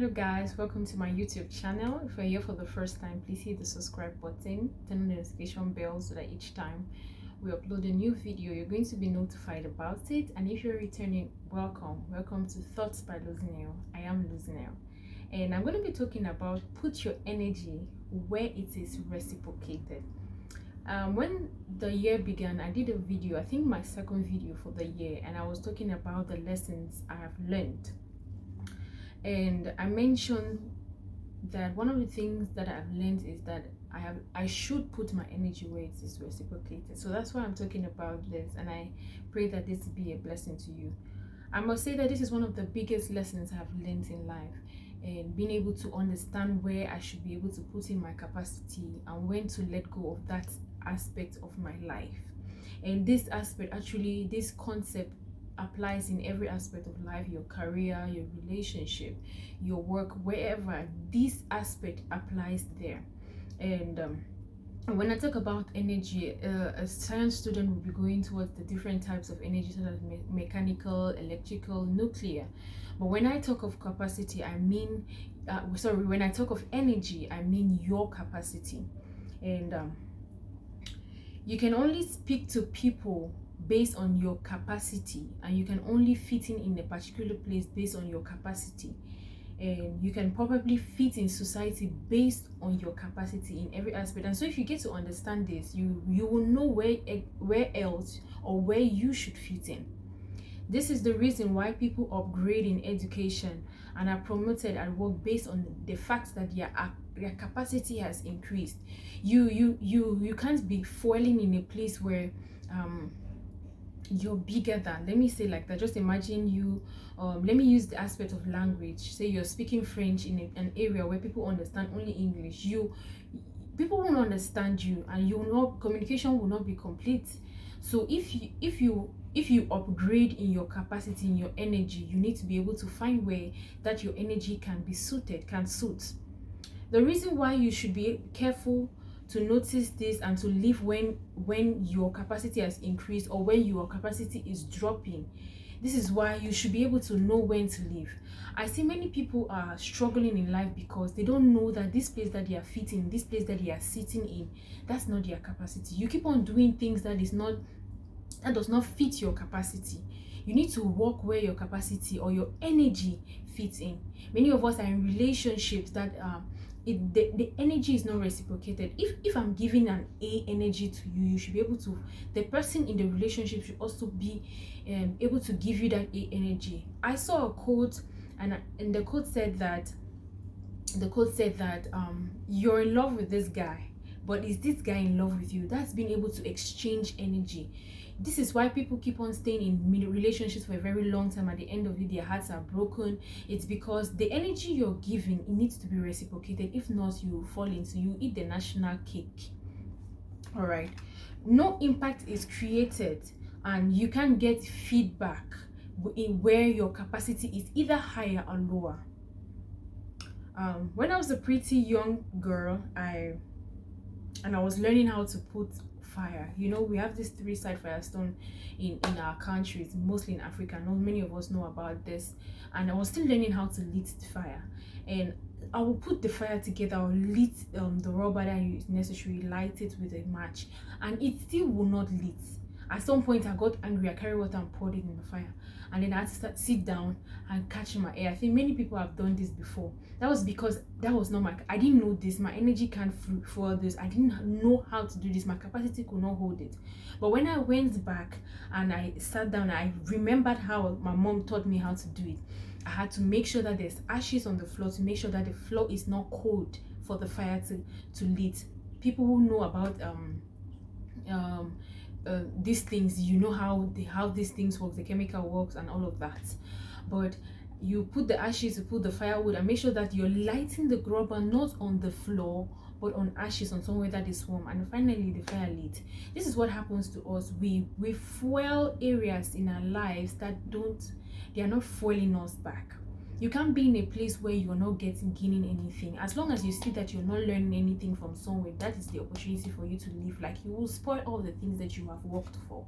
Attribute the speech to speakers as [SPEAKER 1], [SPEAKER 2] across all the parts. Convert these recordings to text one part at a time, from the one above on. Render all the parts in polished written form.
[SPEAKER 1] Hello guys, welcome to my YouTube channel. If you're here for the first time, please hit the subscribe button, turn on the notification bell so that each time we upload a new video you're going to be notified about it. And if you're returning, welcome to Thoughts by Luzinel. I am Luzinel, and I'm going to be talking about put your energy where it is reciprocated. When the year began, I did a video, I think my second video for the year, and I was talking about the lessons I have learned. And I mentioned that one of the things that I've learned is that I should put my energy where it is reciprocated. So that's why I'm talking about this, and I pray that this will be a blessing to you. I must say that this is one of the biggest lessons I've learned in life, and being able to understand where I should be able to put in my capacity and when to let go of that aspect of my life. And this aspect, actually, this concept applies in every aspect of life: your career, your relationship, your work, wherever. This aspect applies there. And when I talk about energy, a science student will be going towards the different types of energy, such as mechanical, electrical, nuclear. But when I talk of capacity, I mean when I talk of energy, I mean your capacity. And you can only speak to people based on your capacity, and you can only fit in a particular place based on your capacity. And you can probably fit in society based on your capacity in every aspect. And so if you get to understand this, you will know where else or where you should fit in. This is the reason why people upgrade in education and are promoted at work based on the fact that their capacity has increased. You can't be falling in a place where you're bigger than, let me say like that. Just imagine you, let me use the aspect of language. Say you're speaking French in an area where people understand only English. People won't understand you, and communication will not be complete. So if you upgrade in your capacity, in your energy, you need to be able to find where that your energy can suit. The reason why you should be careful to notice this and to live when your capacity has increased or when your capacity is dropping. This is why you should be able to know when to leave. I see many people are struggling in life because they don't know that this place that they are fitting, this place that they are sitting in, that's not their capacity. You keep on doing things that does not fit your capacity. You need to work where your capacity or your energy fits in. Many of us are in relationships that the energy is not reciprocated. If I'm giving an A energy to you, you should be able to, the person in the relationship should also be able to give you that A energy. I saw a quote, and the quote said that you're in love with this guy, but is this guy in love with you? That's being able to exchange energy. This is why people keep on staying in relationships for a very long time. At the end of it, their hearts are broken. It's because the energy you're giving, it needs to be reciprocated. If not, you eat the national cake. All right. No impact is created, and you can get feedback in where your capacity is either higher or lower. When I was a pretty young girl, I was learning how to put fire. We have this 3-side firestone in our countries, mostly in Africa. Not many of us know about this, and I was still learning how to lit fire. And I will put the fire together, I'll lit the rubber that is necessary, light it with a match, and it still will not lit. At some point, I got angry. I carried water and poured it in the fire, and then I had to sit down and catch my air. I think many people have done this before. That was because that was not I didn't know this. My energy can't for this. I didn't know how to do this. My capacity could not hold it. But when I went back and I sat down, I remembered how my mom taught me how to do it. I had to make sure that there's ashes on the floor to make sure that the floor is not cold for the fire to lit. People who know about these things, how these things work, the chemical works and all of that. But you put the ashes, you put the firewood, and make sure that you're lighting the rubber not on the floor but on ashes, on somewhere that is warm, and finally the fire lit. This is what happens to us. We fuel areas in our lives that they are not fueling us back. You can't be in a place where you're not gaining anything. As long as you see that you're not learning anything from somewhere, that is the opportunity for you to live. Like, you will spoil all the things that you have worked for.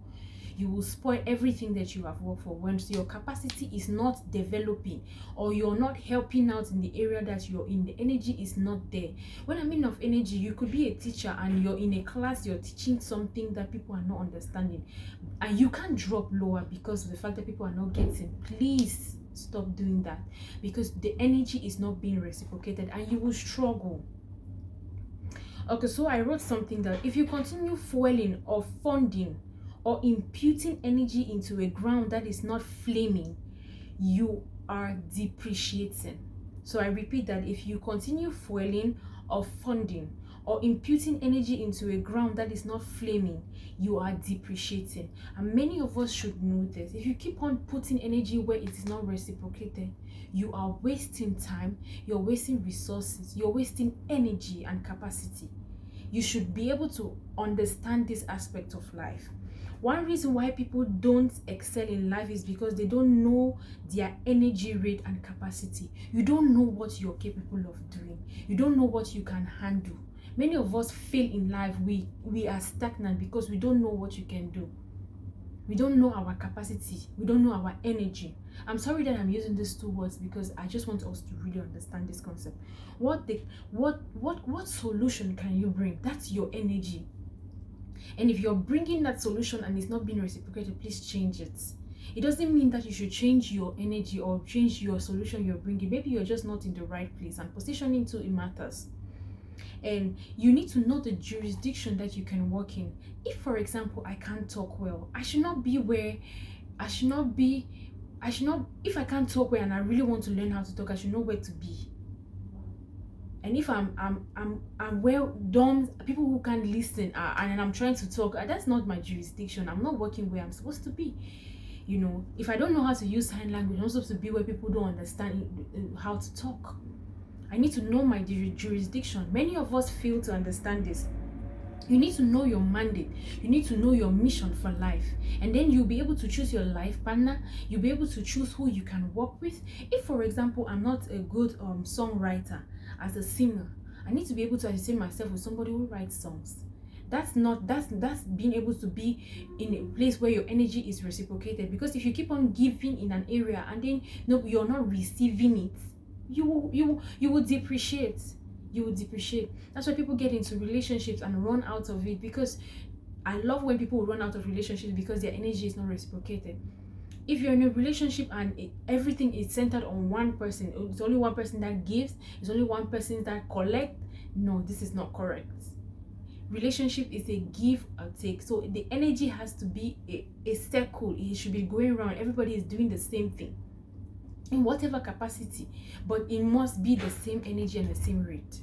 [SPEAKER 1] You will spoil everything that you have worked for once your capacity is not developing, or you're not helping out in the area that you're in. The energy is not there. When I mean of energy, you could be a teacher and you're in a class, you're teaching something that people are not understanding, and you can't drop lower because of the fact that people are not getting. Please stop doing that, because the energy is not being reciprocated and you will struggle. Okay, so I wrote something that if you continue fueling or funding or imputing energy into a ground that is not flaming, you are depreciating. So I repeat that: if you continue fueling or funding or imputing energy into a ground that is not flaming, you are depreciating. And many of us should know this. If you keep on putting energy where it is not reciprocated, you are wasting time, you're wasting resources, you're wasting energy and capacity. You should be able to understand this aspect of life. One reason why people don't excel in life is because they don't know their energy rate and capacity. You don't know what you're capable of doing. You don't know what you can handle. Many of us fail in life. We are stagnant because we don't know what you can do. We don't know our capacity. We don't know our energy. I'm sorry that I'm using these two words because I just want us to really understand this concept. What solution can you bring? That's your energy. And if you're bringing that solution and it's not being reciprocated, please change it. It doesn't mean that you should change your energy or change your solution you're bringing. Maybe you're just not in the right place, and positioning too, it matters. And you need to know the jurisdiction that you can work in. If, for example, I can't talk well, I should not be where I should not be. If I can't talk well and I really want to learn how to talk, I should know where to be. And if I'm well done, people who can't listen and I'm trying to talk, that's not my jurisdiction. I'm not working where I'm supposed to be. You know, if I don't know how to use sign language, I'm supposed to be where people don't understand how to talk. I need to know my jurisdiction. Many of us fail to understand this. You need to know your mandate. You need to know your mission for life. And then you'll be able to choose your life partner. You'll be able to choose who you can work with. If, for example, I'm not a good songwriter, as a singer, I need to be able to associate myself with somebody who writes songs. That's being able to be in a place where your energy is reciprocated. Because if you keep on giving in an area and then you're not receiving it, you will depreciate. You will depreciate. That's why people get into relationships and run out of it. Because I love when people run out of relationships because their energy is not reciprocated. If you're in a relationship and everything is centered on one person, it's only one person that gives, it's only one person that collects, no, this is not correct. Relationship is a give or take. So the energy has to be a circle. It should be going around. Everybody is doing the same thing in whatever capacity, but it must be the same energy and the same rate.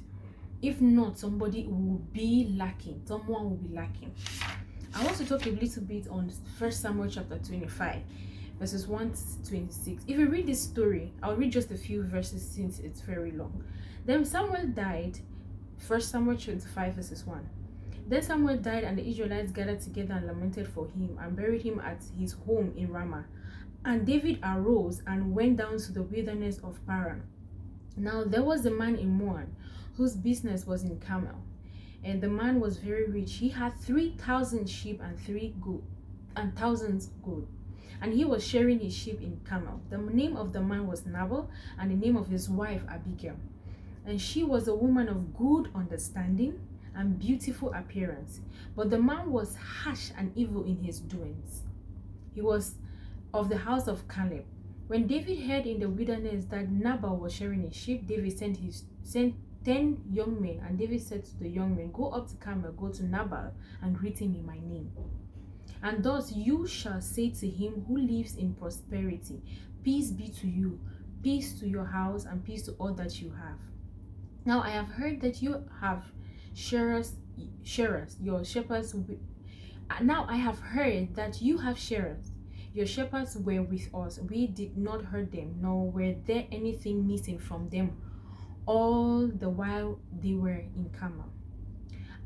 [SPEAKER 1] If not, somebody will be lacking. Someone will be lacking. I want to talk a little bit on 1 Samuel chapter 25, verses 1 to 26. If you read this story, I'll read just a few verses since it's very long. Then Samuel died. 1 Samuel 25, verses 1. Then Samuel died, and the Israelites gathered together and lamented for him, and buried him at his home in Ramah. And David arose and went down to the wilderness of Paran. Now there was a man in Moab, whose business was in Carmel. And the man was very rich. He had 3,000 sheep and 3,000 goats. And he was sharing his sheep in Carmel. The name of the man was Nabal, and the name of his wife Abigail. And she was a woman of good understanding and beautiful appearance. But the man was harsh and evil in his doings. He was of the house of Caleb. When David heard in the wilderness that Nabal was sharing his sheep, David sent 10 young men, and David said to the young men, "Go up to Carmel, go to Nabal, and greet him in my name. And thus you shall say to him who lives in prosperity, peace be to you, peace to your house, and peace to all that you have. Now I have heard that you have shearers, your shepherds. Now I have heard that you have shearers. Your shepherds were with us. We did not hurt them, nor were there anything missing from them all the while they were in Carmel.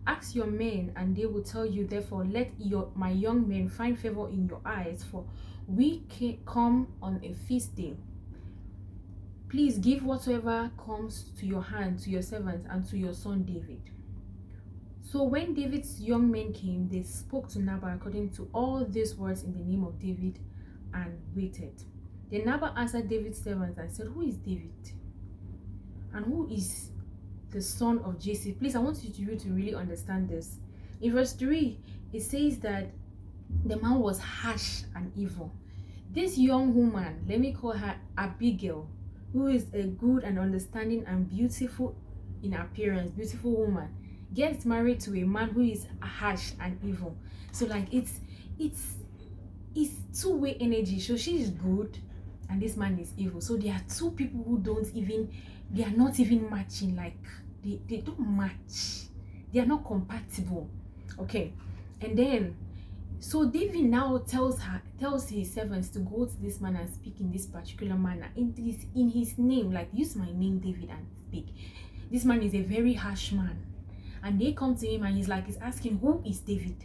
[SPEAKER 1] Ask your men, and they will tell you. Therefore, let my young men find favor in your eyes, for we come on a feast day. Please give whatsoever comes to your hand to your servants and to your son David. So when David's young men came, they spoke to Nabal according to all these words in the name of David and waited. Then Nabal answered David's servants and said, who is David? And who is the son of Jesse? Please, I want you to really understand this. In verse 3, it says that the man was harsh and evil. This young woman, let me call her Abigail, who is a good and understanding and beautiful in appearance, beautiful woman, gets married to a man who is harsh and evil. So like it's two-way energy. So she is good and this man is evil. So there are two people who they are not even matching. Like they don't match. They are not compatible. Okay. And then so David now tells his servants to go to this man and speak in this particular manner, in his name, like use my name David and speak. This man is a very harsh man. And they come to him and he's asking, who is David?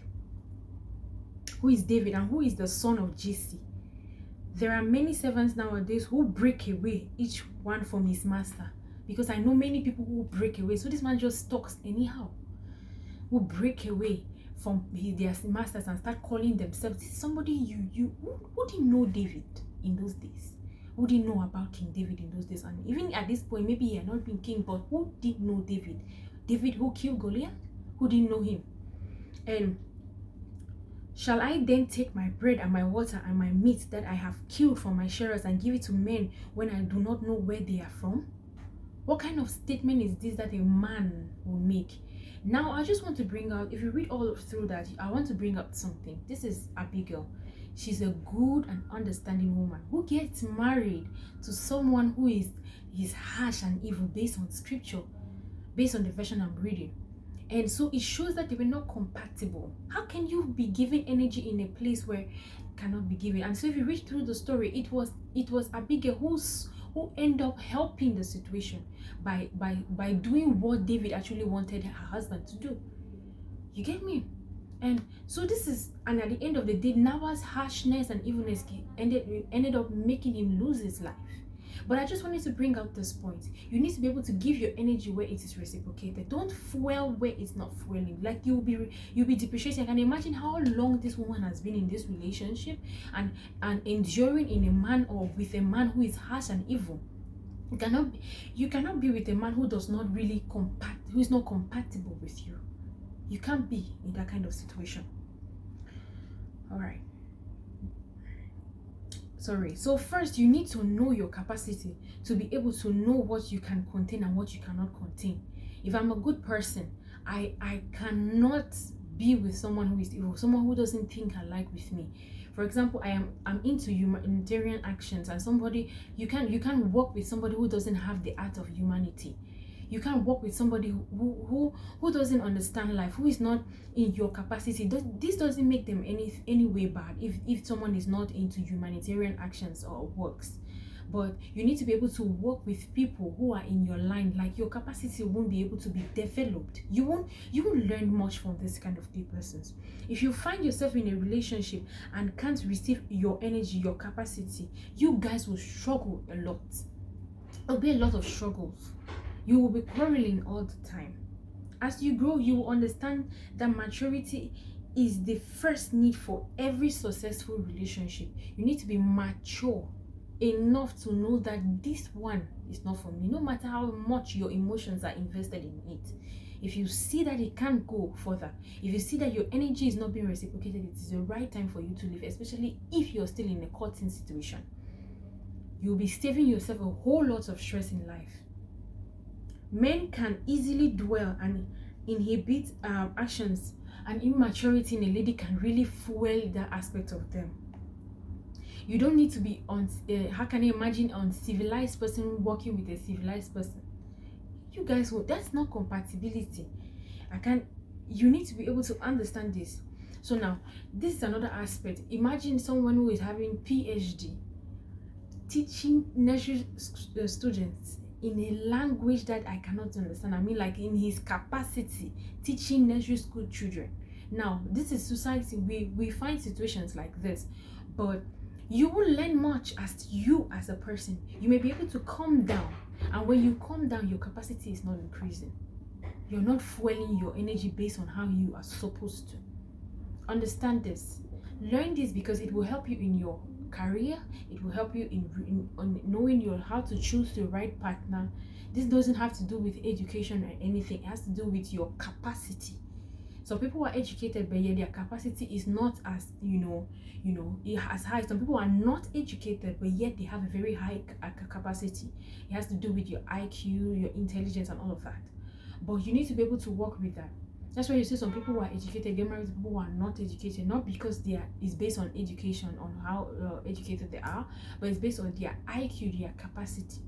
[SPEAKER 1] Who is David and who is the son of Jesse? There are many servants nowadays who break away, each one from his master. Because I know many people who break away. So this man just talks anyhow. Who break away from their masters and start calling themselves somebody who didn't know David in those days. Who didn't know about King David in those days. And even at this point, maybe he had not been king, but who did know David? David who killed Goliath? Who didn't know him? And shall I then take my bread and my water and my meat that I have killed from my shearers and give it to men when I do not know where they are from? What kind of statement is this that a man will make? Now, I just want to bring out, if you read all through that, I want to bring up something. This is Abigail. She's a good and understanding woman who gets married to someone who is harsh and evil based on scripture, based on the version I'm reading. And so it shows that they were not compatible. How can you be giving energy in a place where it cannot be given? And so if you read through the story, it was Abigail who ended up helping the situation by doing what David actually wanted her husband to do. You get me? And so at the end of the day, Nabal's harshness and evilness ended up making him lose his life. But I just wanted to bring out this point. You need to be able to give your energy where it is reciprocated. Don't fuel where it's not fueling. Like you'll be depreciating. I can imagine how long this woman has been in this relationship and enduring in a man or with a man who is harsh and evil. You cannot be with a man who does not really who is not compatible with you. You can't be in that kind of situation. All right. So first you need to know your capacity to be able to know what you can contain and what you cannot contain. If I'm a good person, I cannot be with someone who is evil, someone who doesn't think alike with me. For example, I'm into humanitarian actions, and you can't work with somebody who doesn't have the art of humanity. You can't work with somebody who doesn't understand life, who is not in your capacity. This doesn't make them any way bad if someone is not into humanitarian actions or works. But you need to be able to work with people who are in your line. Like your capacity won't be able to be developed. You won't learn much from this kind of persons. If you find yourself in a relationship and can't receive your energy, your capacity, you guys will struggle a lot. There'll be a lot of struggles. You will be quarreling all the time. As you grow, you will understand that maturity is the first need for every successful relationship. You need to be mature enough to know that this one is not for me, no matter how much your emotions are invested in it. If you see that it can't go further, if you see that your energy is not being reciprocated, it is the right time for you to leave, especially if you're still in a courting situation. You'll be saving yourself a whole lot of stress in life. Men can easily dwell and inhibit actions, and immaturity in a lady can really fuel that aspect of them. You don't need to be how can you imagine uncivilized person working with a civilized person? You guys that's not compatibility. You need to be able to understand this. So now this is another aspect. Imagine someone who is having PhD teaching nursery students in a language that I cannot understand. I mean, like in his capacity, teaching nursery school children. Now, this is society. We find situations like this, but You will learn much as you as a person. You may be able to calm down, and when you calm down, your capacity is not increasing. You're not fueling your energy based on how you are supposed to. Understand this. Learn this because it will help you in your career. It will help you in knowing how to choose the right partner. This doesn't have to do with education or anything. It has to do with your capacity. Some people are educated, but yet their capacity is not as as high. Some people are not educated, but yet they have a very high capacity. It has to do with your IQ, your intelligence, and all of that. But you need to be able to work with that. That's why you see some people who are educated get married to people who are not educated, not because it's based on education, on how educated they are, but it's based on their IQ, their capacity.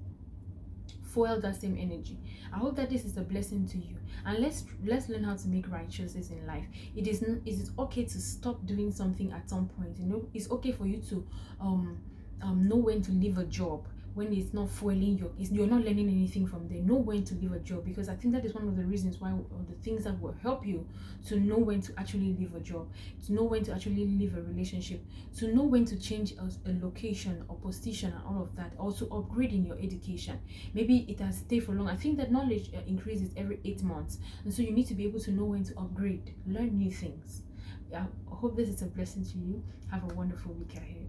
[SPEAKER 1] Fuel that same energy. I hope that this is a blessing to you, and let's learn how to make right choices in life. It is okay to stop doing something at some point. It's okay for you to know when to leave a job when it's not fueling you're not learning anything from there. Know when to leave a job, because I think that is one of the reasons why, or the things that will help you to know when to actually leave a job, to know when to actually leave a relationship, to know when to change a location or position and all of that. Also upgrade in your education. Maybe it has stayed for long. I think that knowledge increases every 8 months, and so you need to be able to know when to upgrade, learn new things. I hope this is a blessing to you. Have a wonderful week ahead.